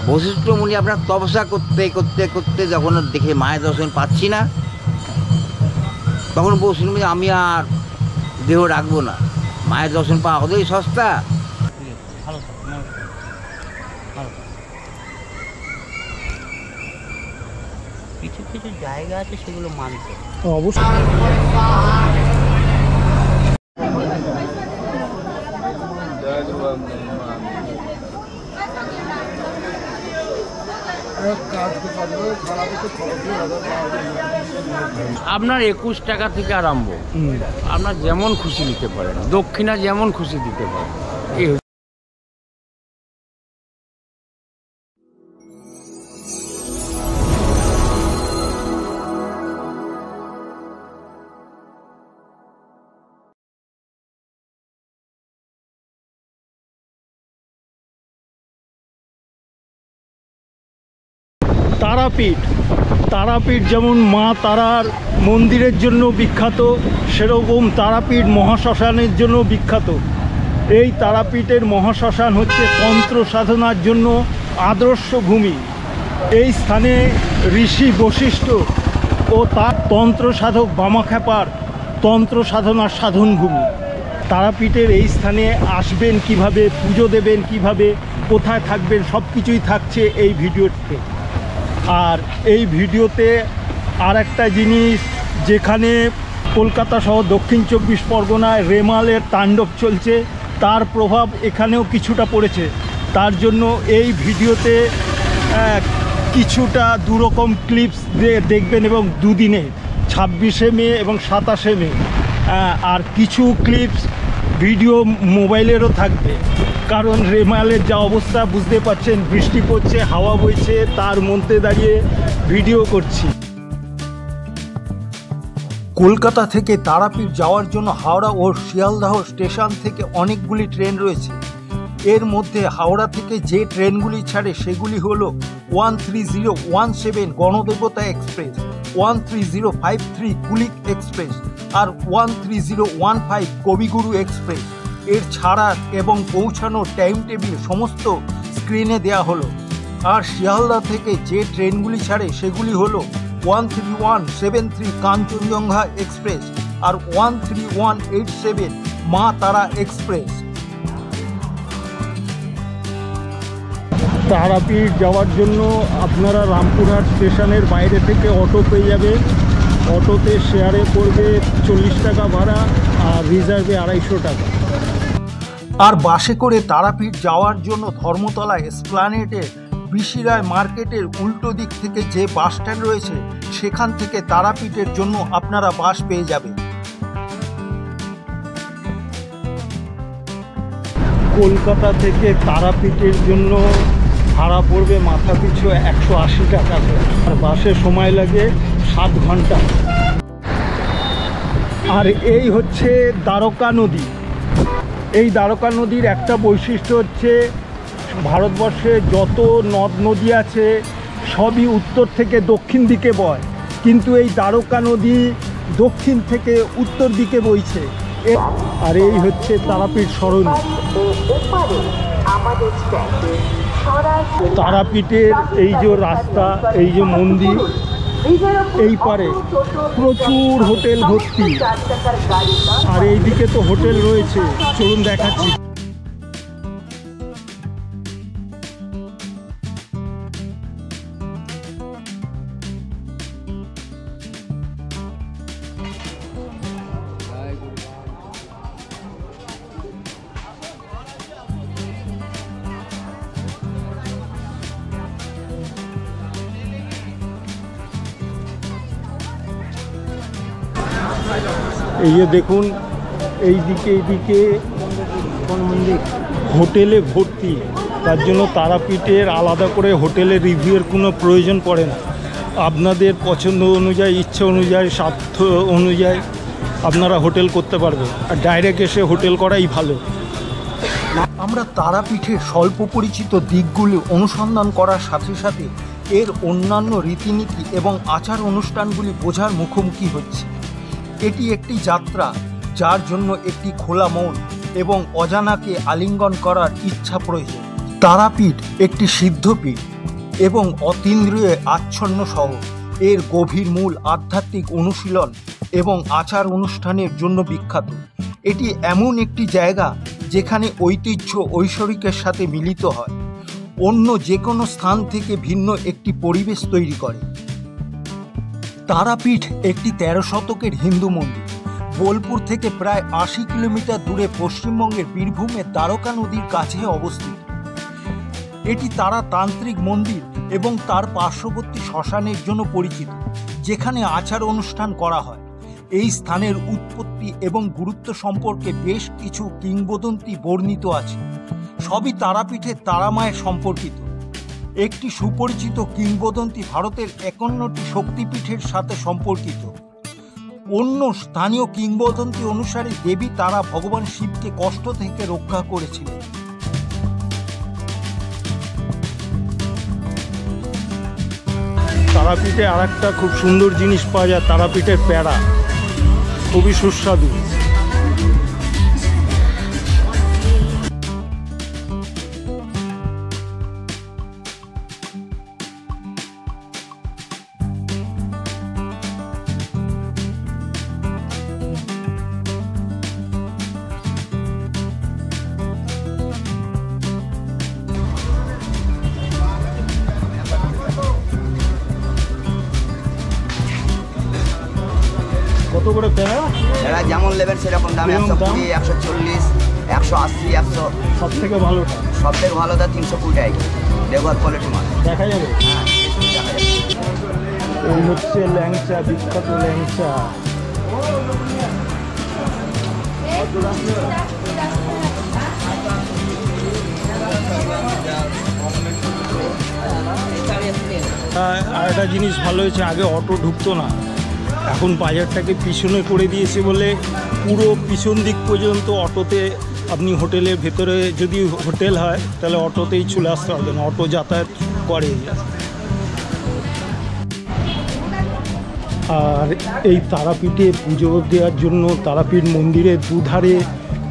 বশিষ্ঠ মুনি আপনার তপস্যা করতে করতে করতে যখন দেখে মায়ের দর্শন পাচ্ছি না, তখন বশিষ্ঠ মুনি আমি আর দেহ রাখবো না, মায়ের দর্শন পাওয়া ওদেরই সস্তা। কিছু কিছু জায়গা আছে সেগুলো মানতে অবশ্যই। আপনার 21 টাকা থেকে আরম্ভ, আপনার যেমন খুশি দিতে পারেন, দক্ষিণা যেমন খুশি দিতে পারেন। তারাপীঠ, তারাপীঠ যেমন মা তারার মন্দিরের জন্য বিখ্যাত, সেরকম তারাপীঠ মহাশ্মশানের জন্য বিখ্যাত। এই তারাপীঠের মহাশ্মশান হচ্ছে তন্ত্র সাধনার জন্য আদর্শ ভূমি। এই স্থানে ঋষি বশিষ্ঠ ও তার তন্ত্র সাধক বামাখ্যাপার তন্ত্র সাধনার সাধন ভূমি। তারাপীঠের এই স্থানে আসবেন কিভাবে, পুজো দেবেন কিভাবে, কোথায় থাকবেন, সব কিছুই থাকছে এই ভিডিওতে। আর এই ভিডিওতে আর একটা জিনিস, যেখানে কলকাতা সহ দক্ষিণ 24 পরগনায় রেমালের তাণ্ডব চলছে, তার প্রভাব এখানেও কিছুটা পড়েছে। তার জন্য এই ভিডিওতে কিছুটা দুরকম ক্লিপস দেখবেন, এবং দুদিনে 26শে মে এবং 27শে মে। আর কিছু ক্লিপস ভিডিও মোবাইলেরও থাকবে, কারণ রেমালের যা অবস্থা বুঝতে পারছেন, বৃষ্টি পড়ছে, হাওয়া বইছে, তার মধ্যে দাঁড়িয়ে ভিডিও করছি। কলকাতা থেকে তারাপীঠ যাওয়ার জন্য হাওড়া ও শিয়ালদহ স্টেশন থেকে অনেকগুলি ট্রেন রয়েছে। এর মধ্যে হাওড়া থেকে যে ট্রেনগুলি ছাড়ে সেগুলি হলো 13017 গণদেবতা এক্সপ্রেস, 13053 কুলিক এক্সপ্রেস আর 13015 কবিগুরু এক্সপ্রেস। এর ছাড়ার এবং পৌঁছানোর টাইম টেবিল সমস্ত স্ক্রিনে দেয়া হলো। আর শিয়ালদা থেকে যে ট্রেনগুলি ছাড়ে সেগুলি হলো 13173 কাঞ্চনজঙ্ঘা এক্সপ্রেস আর 13187 মা তারা এক্সপ্রেস। তারাপীঠ যাওয়ার জন্য আপনারা রামপুরহাট স্টেশনের বাইরে থেকে অটো পেয়ে যাবেন। অটোতে শেয়ারে পড়বে 40 টাকা ভাড়া, আর রিজার্ভে 250 টাকা। আর বাসে করে তারাপীঠ যাওয়ার জন্য ধর্মতলা এসপ্ল্যানেডের বিশিরায় মার্কেটের উল্টো দিক থেকে যে বাস স্ট্যান্ড রয়েছে, সেখান থেকে তারাপীঠের জন্য আপনারা বাস পেয়ে যাবেন। কলকাতা থেকে তারাপীঠের জন্য ভাড়া পড়বে মাথা পিছু 180 টাকা করে, আর বাসে সময় লাগে 7 ঘন্টা। আর এই হচ্ছে দ্বারকা নদী। এই দ্বারকা নদীর একটা বৈশিষ্ট্য হচ্ছে, ভারতবর্ষে যত নদ নদী আছে সবই উত্তর থেকে দক্ষিণ দিকে বয়, কিন্তু এই দ্বারকা নদী দক্ষিণ থেকে উত্তর দিকে বইছে। আর এই হচ্ছে তারাপীঠ সরণি। তারাপীঠের এই যে রাস্তা, এই যে মন্দির, এই পারে প্রচুর হোটেল ভর্তি, আর এইদিকে তো হোটেল রয়েছে, চলুন দেখাচ্ছি। এই যে দেখুন, এইদিকে হোটেলে ভর্তি। তার জন্য তারাপীঠের আলাদা করে হোটেলের রিভিউয়ের কোনো প্রয়োজন পড়ে না। আপনাদের পছন্দ অনুযায়ী, ইচ্ছা অনুযায়ী, স্বার্থ অনুযায়ী আপনারা হোটেল করতে পারবেন, আর ডাইরেক্ট এসে হোটেল করাই ভালো। আমরা তারাপীঠের স্বল্প পরিচিত দিকগুলি অনুসন্ধান করার সাথে সাথে এর অন্যান্য রীতিনীতি এবং আচার অনুষ্ঠানগুলি বোঝার মুখোমুখি হচ্ছে। এটি একটি যাত্রা, যার জন্য একটি খোলা মন এবং অজানাকে আলিঙ্গন করার ইচ্ছা প্রয়োজন। তারাপীঠ একটি সিদ্ধপীঠ, এবং অতীন্দ্রিয় আচ্ছন্ন সহ এর গভীর মূল আধ্যাত্মিক অনুশীলন এবং আচার অনুষ্ঠানের জন্য বিখ্যাত। এটি এমন একটি জায়গা যেখানে ঐতিহ্য ঐশ্বরিকের সাথে মিলিত হয়, অন্য যে কোনো স্থান থেকে ভিন্ন একটি পরিবেশ তৈরি করে। তারাপীঠ একটি 13 শতকের হিন্দু মন্দির। বোলপুর থেকে প্রায় 80 কিলোমিটার দূরে পশ্চিমবঙ্গের বীরভূমের দ্বারকা নদীর কাছে অবস্থিত। এটি তারাতান্ত্রিক মন্দির এবং তার পার্শ্ববর্তী শ্মশানের জন্য পরিচিত, যেখানে আচার অনুষ্ঠান করা হয়। এই স্থানের উৎপত্তি এবং গুরুত্ব সম্পর্কে বেশ কিছু কিংবদন্তি বর্ণিত আছে, সবই তারাপীঠের তারামায়ের সম্পর্কিত। একটি সুপরিচিত কিংবদন্তি ভারতের 51টি শক্তিপীঠের সাথে সম্পর্কিত। অন্য স্থানীয় কিংবদন্তি অনুসারে দেবী তারা ভগবান শিবকে কষ্ট থেকে রক্ষা করেছিলেন। তারাপীঠে আর একটা খুব সুন্দর জিনিস পাওয়া যায়, তারাপীঠের প্যাড়া, খুবই সুস্বাদু। কত করে প্যাড়া? এরা যেমন নেবেন সেরকম দাম, কিরকম দাম? 120, 140, 180, 100। সব থেকে ভালোটা সব থেকে ভালো দাম 320 টাকা, দেবঘর কোয়ালিটি মাল। দেখা যাবে। হ্যাঁ, দেখা যাবে। এই হচ্ছে ল্যাংচা, বিখ্যাত ল্যাংচা। আর একটা জিনিস ভালো হয়েছে, আগে অটো ঢুকতো না, এখন বাজারটাকে পিছনে করে দিয়েছে বলে পুরো পিছন দিক পর্যন্ত অটোতে আপনি হোটেলের ভেতরে যদি হোটেল হয় তাহলে অটোতেই চলে আসতে পারবেন, অটো যাতায়াত করে। আর এই তারাপীঠে পুজো দেওয়ার জন্য তারাপীঠ মন্দিরের দুধারে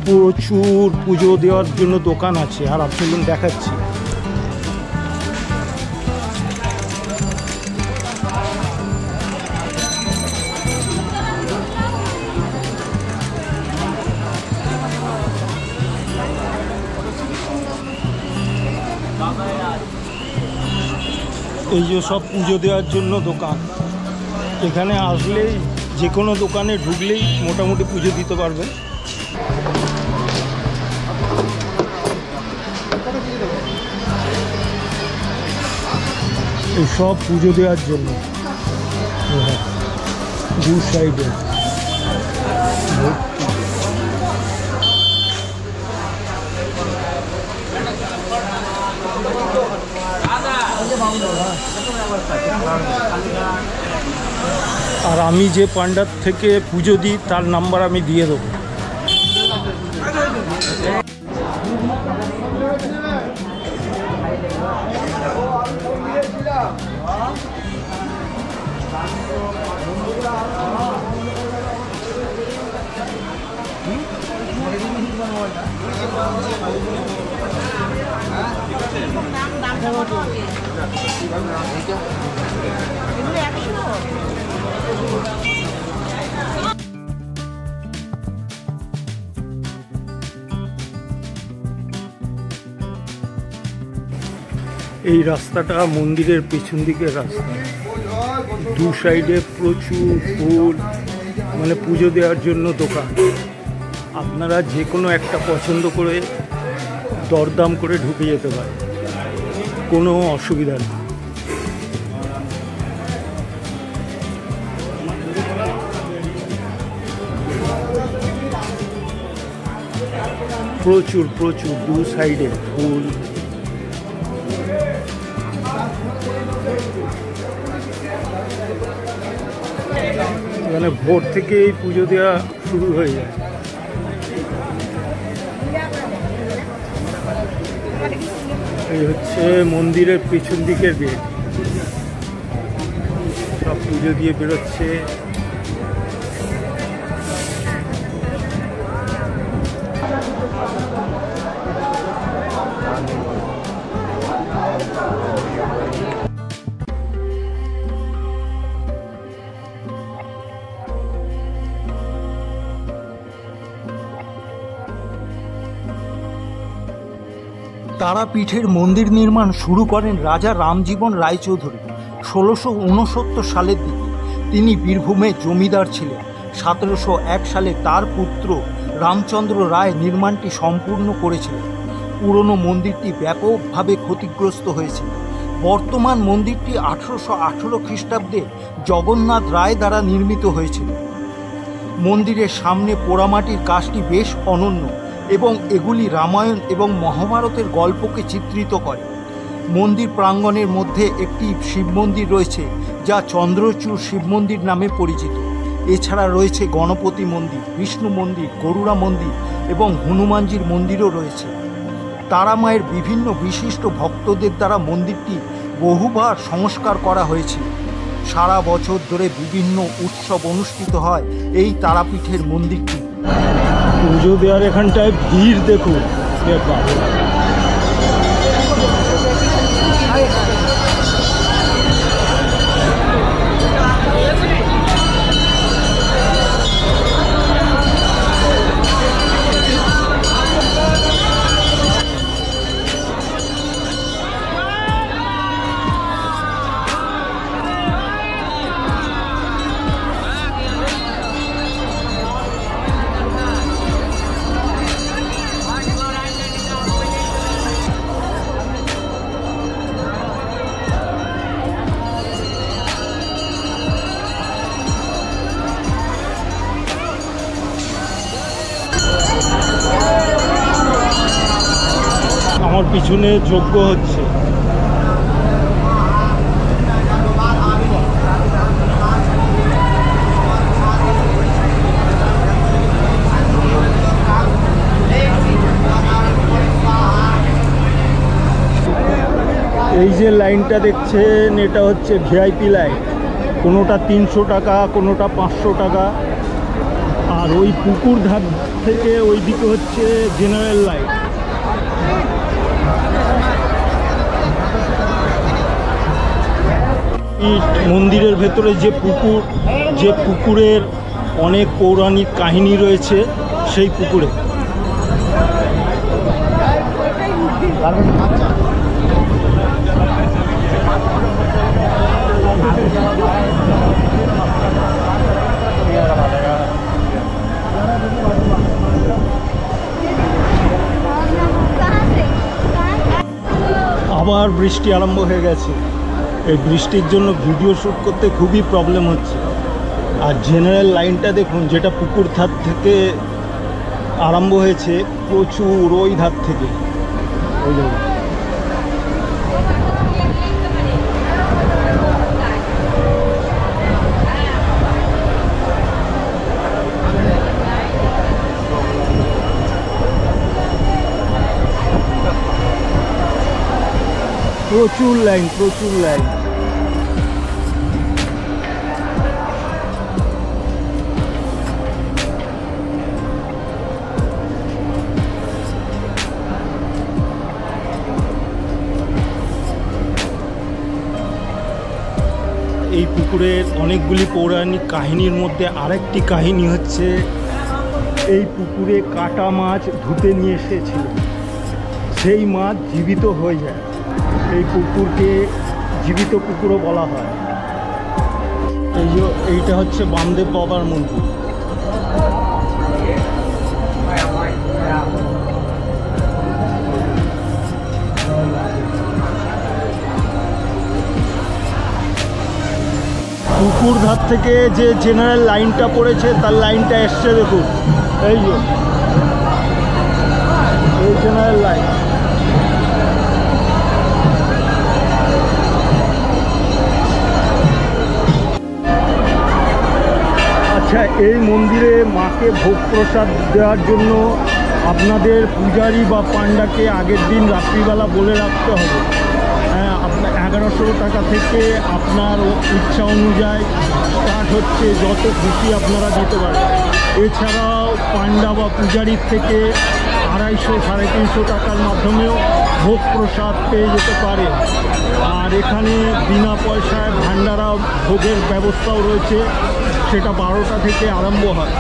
প্রচুর পুজো দেওয়ার জন্য দোকান আছে, আর আপনাদের দেখাচ্ছি। এই যে সব পুজো দেওয়ার জন্য দোকান, এখানে আসলেই যে কোনো দোকানে ঢুকলেই মোটামুটি পুজো দিতে পারবেন। এই সব পুজো দেওয়ার জন্য দু সাইডে আর আমি যে পান্ডার থেকে পুজো দিই তার নাম্বার আমি দিয়ে দেবো। এই রাস্তাটা মন্দিরের পেছন দিকের রাস্তা, দু সাইডে প্রচুর ফুল, মানে পুজো দেওয়ার জন্য দোকান। আপনারা যে কোনো একটা পছন্দ করে দরদাম করে ঢুকে যেতে পারেন, কোনো অসুবিধা নেই। প্রচুর প্রচুর দু সাইডে ফুল। মানে ভোর থেকে এই পুজো দেওয়া শুরু হয়ে যায়। এই হচ্ছে মন্দিরের পেছন দিকের গেট, সব পুজো দিয়ে বেরোচ্ছে। তারাপীঠের মন্দির নির্মাণ শুরু করেন রাজা রামজীবন রায়চৌধুরী ১৬৬৯ সালের দিকে। তিনি বীরভূমে জমিদার ছিলেন। ১৭০১ সালে তার পুত্র রামচন্দ্র রায় নির্মাণটি সম্পূর্ণ করেছিলেন। পুরনো মন্দিরটি ব্যাপকভাবে ক্ষতিগ্রস্ত হয়েছিল। বর্তমান মন্দিরটি ১৮১৮ খ্রিস্টাব্দে জগন্নাথ রায় দ্বারা নির্মিত হয়েছিল। মন্দিরের সামনে পোড়ামাটির কাজটি বেশ অনন্য এবং এগুলি রামায়ণ এবং মহাভারতের গল্পকে চিত্রিত করে। মন্দির প্রাঙ্গণের মধ্যে একটি শিব মন্দির রয়েছে, যা চন্দ্রচূড় শিব মন্দির নামে পরিচিত। এছাড়া রয়েছে গণপতি মন্দির, বিষ্ণু মন্দির, গরুড়া মন্দির এবং হনুমানজির মন্দিরও রয়েছে। তারা মায়ের বিভিন্ন বিশিষ্ট ভক্তদের দ্বারা মন্দিরটি বহুবার সংস্কার করা হয়েছে। সারা বছর ধরে বিভিন্ন উৎসব অনুষ্ঠিত হয় এই তারাপীঠের মন্দিরটি। পুজো দেওয়ার এখানটায় ভিড় দেখুন। আমার পিছনে যজ্ঞ হচ্ছে। এই যে লাইনটা দেখছেন, এটা হচ্ছে ভিআইপি লাইন। কোনোটা ৩০০ টাকা, কোনোটা ৫০০ টাকা। আর ওই পুকুর ধার থেকে ওই দিকে হচ্ছে জেনারেল লাইন। মন্দিরের ভেতরে যে পুকুরের অনেক পৌরাণিক কাহিনী রয়েছে, সেই পুকুরে আবার বৃষ্টি আরম্ভ হয়ে গেছে। এই বৃষ্টির জন্য ভিডিও শ্যুট করতে খুবই প্রবলেম হচ্ছে। আর জেনারেল লাইনটা দেখুন, যেটা পুকুর ধার থেকে আরম্ভ হয়েছে, প্রচুর ওই ধার থেকে ওই দেখুন। প্রচুর লাইন, প্রচুর লাইন। এই পুকুরের অনেকগুলি পৌরাণিক কাহিনীর মধ্যে আরেকটি কাহিনী হচ্ছে, এই পুকুরে কাটা মাছ ধুতে নিয়ে এসেছিল, সেই মাছ জীবিত হয়ে যায়। এই পুকুরকে জীবিত পুকুরও বলা হয়। এইটা হচ্ছে বামদেব বাবার মন্দির। পুকুর ধার থেকে যে জেনারেল লাইনটা পড়েছে, তার লাইনটা এসছে দেখুন। এই জেনারেল লাইন। আচ্ছা, এই মন্দিরে মাকে ভোগ প্রসাদ দেওয়ার জন্য আপনাদের পূজারি বা পান্ডাকে আগের দিন রাত্রিবেলা বলে রাখতে হবে। আপনার 1100 টাকা থেকে আপনার ইচ্ছা অনুযায়ী স্টার্ট হচ্ছে, যত খুশি আপনারা দিতে পারেন। এছাড়াও পান্ডা বা পূজারির থেকে 250-350 টাকার মাধ্যমেও ভোগ প্রসাদ পেয়ে যেতে পারে। আর এখানে বিনা পয়সায় ভান্ডারা ভোগের ব্যবস্থাও রয়েছে, সেটা 12টা থেকে আরম্ভ হয়।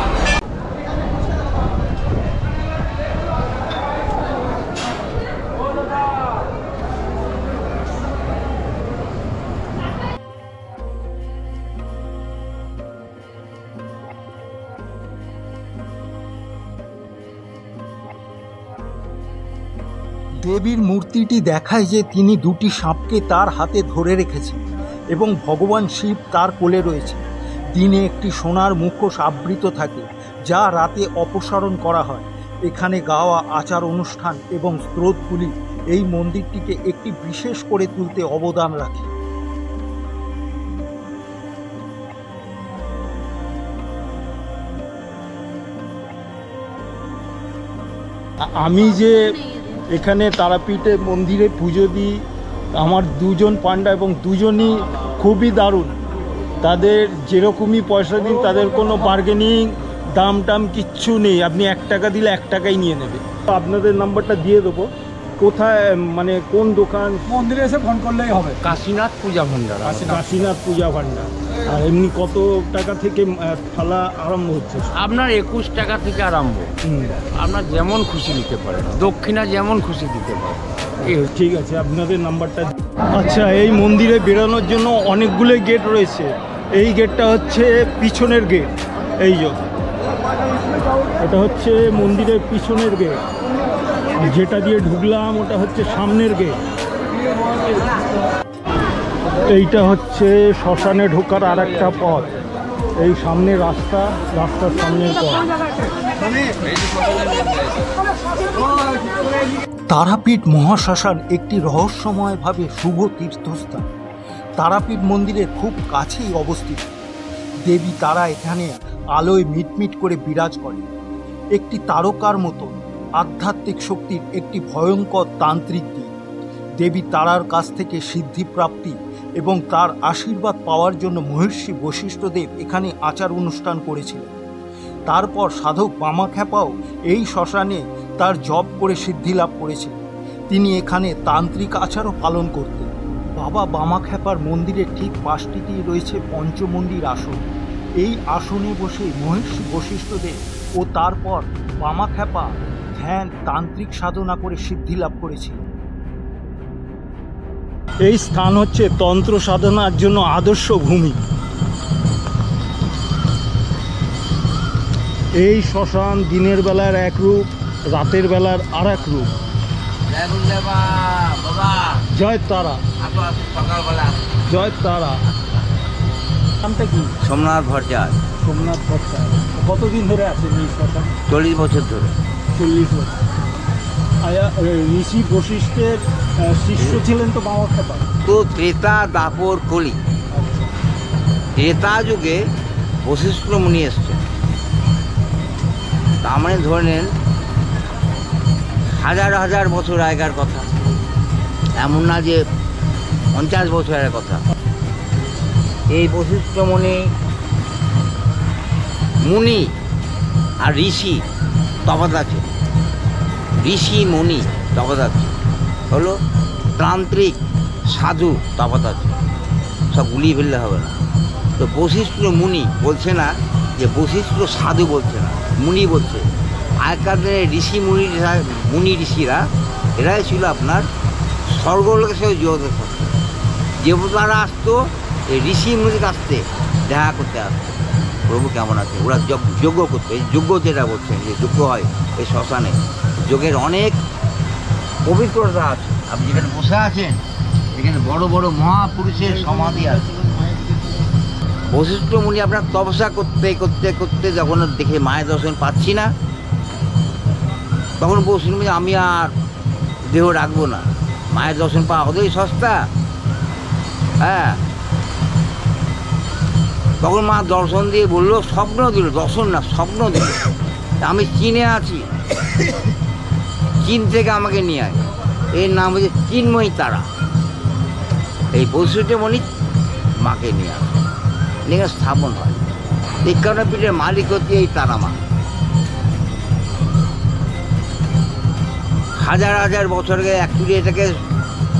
দেবীর মূর্তিটি দেখায় যে তিনি দুটি সাপকে তার হাতে ধরে রেখেছেন এবং ভগবান শিব তার কোলে রয়েছে। দিনে একটি সোনার মুখোশ আবৃত থাকে, যা রাতে অপসারণ করা হয়। এখানে গাওয়া আচার অনুষ্ঠান এবং স্রোতগুলি এই মন্দিরটিকে একটি বিশেষ করে তুলতে অবদান রাখে। আমি যে এখানে তারাপীঠে মন্দিরে পুজো দিই, আমার দুজন পান্ডা এবং দুজনই খুবই দারুণ। তাদের যেরকমই পয়সা দিন, তাদের কোনো বার্গেনিং দাম টাম কিচ্ছু নেই। আপনি 1 টাকা দিলে 1 টাকাই নিয়ে নেবে। আপনাদের নাম্বারটা দিয়ে দেবো। কোথায়, মানে কোন দোকান? মন্দিরে এসে ফোন করলেই হবে। কাশীনাথ পূজা ভান্ডার। কাশীনাথ পূজা ভান্ডার। আর এমনি কত টাকা থেকে থালা আরম্ভ হচ্ছে? আপনার 21 টাকা থেকে আরম্ভ। আপনার যেমন খুশি দিতে পারেন, দক্ষিণা যেমন খুশি দিতে পারেন। ঠিক আছে, আপনাদের নাম্বারটা। আচ্ছা, এই মন্দিরে বেরোনোর জন্য অনেকগুলো গেট রয়েছে। এই গেটটা হচ্ছে পিছনের গেট। এই যে এটা হচ্ছে মন্দিরের পিছনের গেট, যেটা দিয়ে ঢুকলাম ওটা হচ্ছে সামনের গেট। এইটা হচ্ছে শ্মশানে ঢোকার আর একটা পথ। এই সামনে রাস্তার সামনের পথ। তারাপীঠ মহাশ্মশান একটি রহস্যময়ভাবে শুভ তীর্থস্থান। তারাপীঠ মন্দিরের খুব কাছেই অবস্থিত। দেবী তারা এখানে আলোয় মিটমিট করে বিরাজ করে। একটি তারকার মতো আধ্যাত্মিক শক্তির একটি ভয়ঙ্কর তান্ত্রিক দিক। দেবী তারার কাছ থেকে সিদ্ধি প্রাপ্তি এবং তার আশীর্বাদ পাওয়ার জন্য মহর্ষি বশিষ্ঠদেব এখানে আচার অনুষ্ঠান করেছিলেন। তারপর সাধক বামাখ্যাপাও এই শ্মশানে তার জপ করে সিদ্ধি লাভ করেছিলেন। তিনি এখানে তান্ত্রিক আচারও পালন করতেন। বাবা বামাখ্যাপার মন্দিরের ঠিক পাশটিতেই রয়েছে পঞ্চমন্দির আসন। এই আসনে বসে মহর্ষি বশিষ্ঠদেব ও তারপর বামাখ্যাপা ধ্যান তান্ত্রিক সাধনা করে সিদ্ধি লাভ করেছিলেন। এই স্থান হচ্ছে তন্ত্র সাধনার জন্য আদর্শ ভূমি। এই শ্মশান দিনের বেলার এক রূপ, রাতের বেলার আর এক রূপ। জয় তারা, সকালবেলা। জয় তারা। নামটা কি? সোমনাথ ভট্টাচার্য। সোমনাথ ভট্টাচার্য। কতদিন ধরে আছেন এই শ্মশান? 40 বছর ধরে। 40 বছর। ঋষি বশিষ্ঠের শিষ্য ছিলেন তো বামাখ্যাপা? তো ত্রেতা, দাপর, কলি। ত্রেতা যুগে বশিষ্ঠ মুনি এসছেন। তার মানে ধরে নেন হাজার হাজার বছর আগেকার কথা, এমন না যে 50 বছরের কথা। এই বশিষ্ঠ মুনি আর ঋষি তফাৎ আছে। ঋষি মুনি তফাৎ আছে, হলো তান্ত্রিক সাধু তফাৎ আছে। সব গুলিয়ে ফেললে হবে না। তো বশিষ্ঠ মুনি বলছে না যে বশিষ্ঠ সাধু বলছে না, মুনি বলছে। আগেকার দিনে মুনি ঋষিরা এরাই ছিল আপনার স্বর্গলোকের সাথে যোগাযোগ করতো। দেবতারা আসতো এই ঋষি মুনির কাছ থেকে দেখা করতে আসতো, প্রভু কেমন আছে। ওরা যজ্ঞ করতো। এই যজ্ঞ যেটা বলছেন, যে যজ্ঞ হয় এই শ্মশানে, যোগের অনেক পবিত্রতা আছে। আপনি যেখানে বসে আছেন এখানে বড় বড় মহাপুরুষের সমাধি আছে। বশিষ্ঠ মুনি আপনার তপস্যা করতে করতে করতে যখন দেখে মায়ের দর্শন পাচ্ছি না, তখন বশিষ্ঠ মুনি আমি আর দেহ রাখবো না, মায়ের দর্শন পাওয়া ওদেরই সস্তা। হ্যাঁ, তখন মা দর্শন দিয়ে বললো, স্বপ্ন দিল, দর্শন না স্বপ্ন দিল, আমি চীনে আছি, চীন থেকে আমাকে নিয়ে আয়। এর নাম হচ্ছে চিন্ময়ী তারা। এই বশিষ্ঠ মুনি মাকে নিয়ে আসে, নিয়ে স্থাপন হয়। পীঠের মালিক হচ্ছে এই তারা মা। হাজার হাজার বছর আগে অ্যাকচুয়ালি এটাকে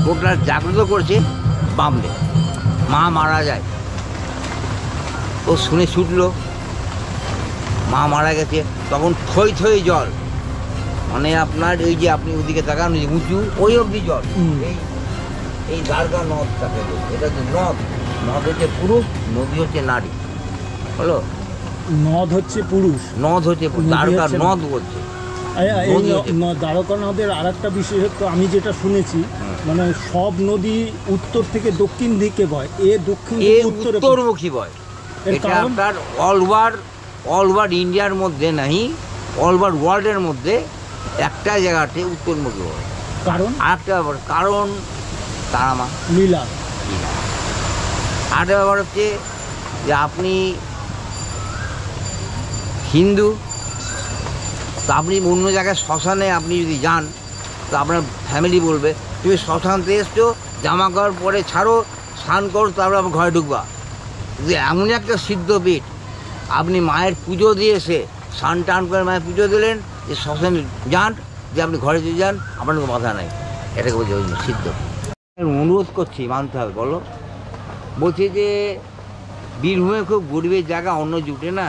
টোটাল জাগ্রত করছে বামদেব। মা মারা যায়, ও শুনে ছুটলো মা মারা গেছে। তখন থই থই জল, মানে আপনার ওই যে আপনি ওদিকে তাকান উঁচু, ওই অবধি জল। এই দ্বারকা নদ তাকে, এটা হচ্ছে নদ। নদ হচ্ছে পুরুষ, নদী হচ্ছে নারী। হলো, নদ হচ্ছে পুরুষ, নদ হচ্ছে দ্বারকা নদ বলছে। এই নদী হতে পারে। দ্বারকা নদের আর একটা বিশেষত্ব আমি যেটা শুনেছি, মানে সব নদী উত্তর থেকে দক্ষিণ দিকে বয়, দক্ষিণ এ থেকে উত্তরে উত্তরমুখী বয়। এর এটা কারণ? আপনার অল ওভার ইন্ডিয়ার মধ্যে নাহি, অল ওভার ওয়ার্ল্ডের মধ্যে একটা জায়গাতে উত্তরমুখী বয়। কারণ আর একটা ব্যাপার, কারণ তারামা। লীলা। আরেকটা ব্যাপার হচ্ছে যে আপনি হিন্দু, তো আপনি অন্য জায়গায় শ্মশানে আপনি যদি যান, তো আপনার ফ্যামিলি বলবে তুমি শ্মশান থেকে এসছো, জামা কাপড় পরে ছাড়ো, স্নান করো, তারপরে আপনার ঘরে ঢুকবা। যে এমন একটা সিদ্ধপীঠ, আপনি মায়ের পুজো দিয়ে এসে স্নান টান করে মায়ের পুজো দিলেন, যে শ্মশানে যান, যে আপনি ঘরে যদি যান আপনার কোনো বাধা নাই। এটাকে বলছে ওই সিদ্ধ। অনুরোধ করছি, মানতে হবে। বলো, বলছি যে বীরভূমে খুব গরিবের জায়গা, অন্য জুটে না,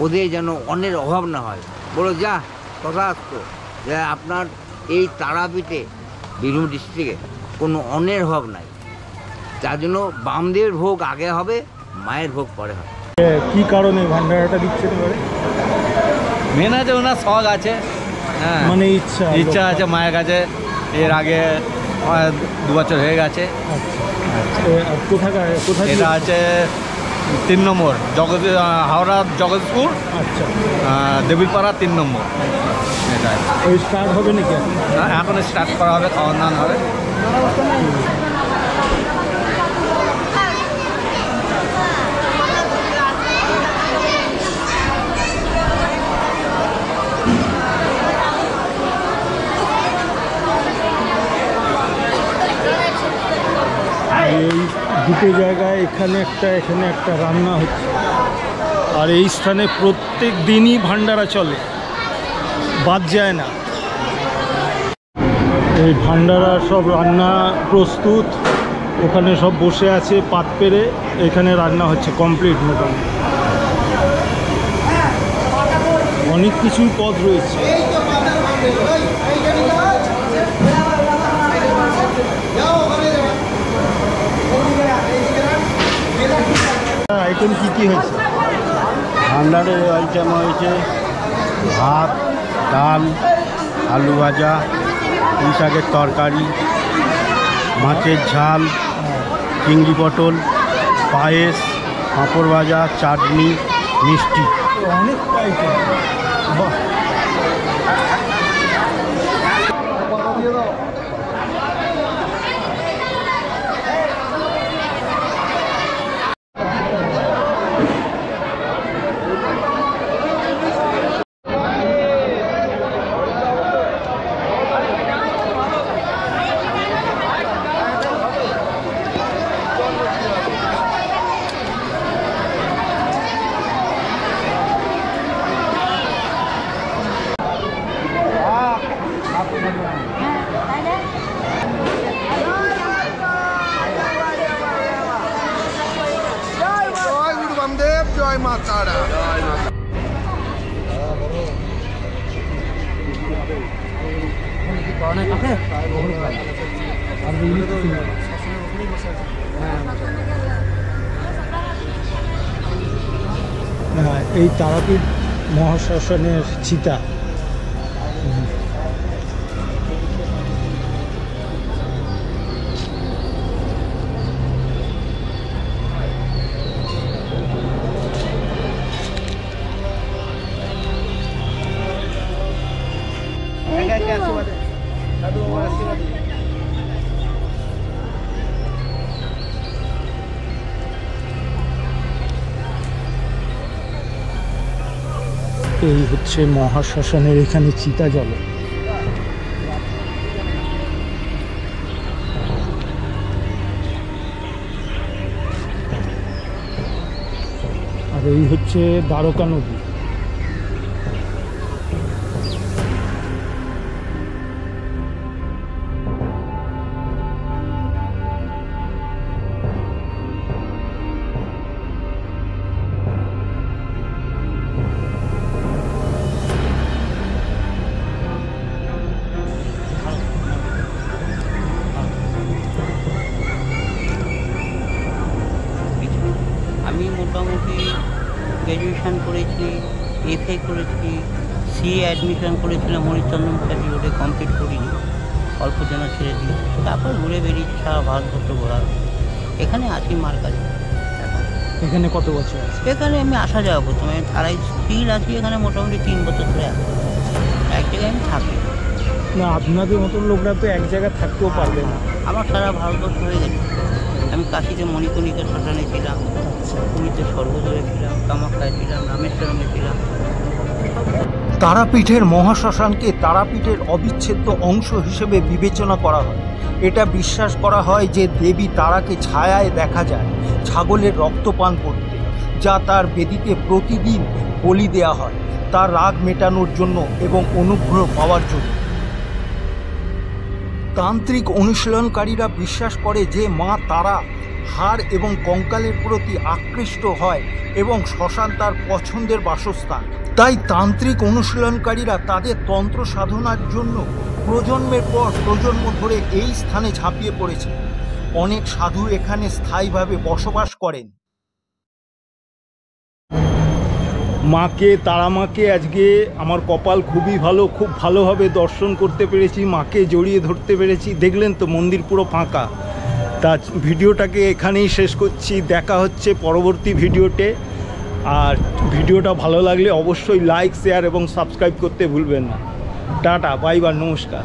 ওদের যেন অন্যের অভাব না হয়। বলো যা কথা আসতো যে আপনার এই তারাপীঠে বীরভূম ডিস্ট্রিক্টে কোনো অন্যের অভাব নাই। তার জন্য বামদেবের ভোগ আগে হবে, মায়ের ভোগ পরে হবে। কি কারণে ভান্ডারাটা দিচ্ছেন এবারে? মেন আছে ওনার শখ আছে, হ্যাঁ, মানে ইচ্ছা ইচ্ছা আছে মায়ের কাছে। এর আগে 2 বছর হয়ে গেছে। কোথায় কোথায় এটা আছে 3 নম্বর হাওড়া জগৎপুর, আচ্ছা, দেবীপাড়া 3 নম্বর। এটা ওই স্টার্ট হবে নাকি এখন? এখন স্টার্ট করা হবে, খাওয়ান দাওয়ান হবে। এই দুটো জায়গায়, এখানে একটা রান্না হচ্ছে, আর এই স্থানে প্রত্যেক দিনই ভান্ডারা চলে, বাদ যায় না। এই ভান্ডারা সব রান্না প্রস্তুত, ওখানে সব বসে আছে পাত পেরে, এখানে রান্না হচ্ছে কমপ্লিট। মোটামুটি অনেক কিছুই পদ রয়েছে। আইটেম কি হয়েছে? ভান্ডারের আইটেম হয়েছে ভাত, ডাল, আলু ভাজা, পুঁই শাকের তরকারি, মাছের ঝাল, চিংড়ি পটল, পায়েস, পাঁপড় ভাজা, চাটনি, মিষ্টি। অনেক আইটেম, বাহ। এই তারাপীঠ মহাশ্মশানের চিতা। এই হচ্ছে মহাশ্মশানের এখানে চিতা জ্বলে। আর এই হচ্ছে দ্বারকা নদী। আমি মোটামুটি গ্র্যাজুয়েশান করেছি, FA করেছি, সিএ অ্যাডমিশন করেছিলাম হরিচন্দ্র মুখার্জি রোডে, কমপ্লিট করিনি, অল্প জন্য ছেড়ে দিই। তারপর ঘুরে বেরিয়েছি সারা ভারতবর্ষ ঘোরা। এখানে আছি মার কাছে এখন। এখানে কত বছর আছে? এখানে আমি আসা যাওয়া করতাম, আমি থানায় স্থির আছি এখানে মোটামুটি 3 বছর ধরে আছি। এক জায়গায় আমি থাকি না, আপনাদের মতন লোকরা তো এক জায়গায় থাকতেও পারবে না। আমার সারা ভারতবর্ষ হয়ে গেছে। আমি কাশীতে মণিকর্ণিকা শ্মশানে ছিলাম, পুরীতে স্বর্গদ্বারে ছিলাম, কামাখ্যায় ছিলাম, রামেশ্বরমে ছিলাম। তারাপীঠের মহাশ্মশানকে তারাপীঠের অবিচ্ছেদ্য অংশ হিসেবে বিবেচনা করা হয়। এটা বিশ্বাস করা হয় যে দেবী তারাকে ছায়ায় দেখা যায় ছাগলের রক্তপান করতে, যা তার বেদিতে প্রতিদিন বলি দেয়া হয় তার রাগ মেটানোর জন্য এবং অনুগ্রহ পাওয়ার জন্য। তান্ত্রিক অনুশীলনকারীরা বিশ্বাস করে যে মা তারা হাড় এবং কঙ্কালের প্রতি আকৃষ্ট হয় এবং শ্মশান তার পছন্দের বাসস্থান। তাই তান্ত্রিক অনুশীলনকারীরা তাদের তন্ত্র সাধনার জন্য প্রজন্মের পর প্রজন্ম ধরে এই স্থানে ঝাঁপিয়ে পড়েছে। অনেক সাধু এখানে স্থায়ীভাবে বসবাস করেন। মাকে, তারা মাকে আজকে আমার কপাল খুবই ভালো, খুব ভালোভাবে দর্শন করতে পেরেছি, মাকে জড়িয়ে ধরতে পেরেছি। দেখলেন তো মন্দির পুরো ফাঁকা। তা ভিডিওটাকে এখানেই শেষ করছি, দেখা হচ্ছে পরবর্তী ভিডিওতে। আর ভিডিওটা ভালো লাগলে অবশ্যই লাইক, শেয়ার এবং সাবস্ক্রাইব করতে ভুলবেন না। টাটা, বাই বাই, নমস্কার।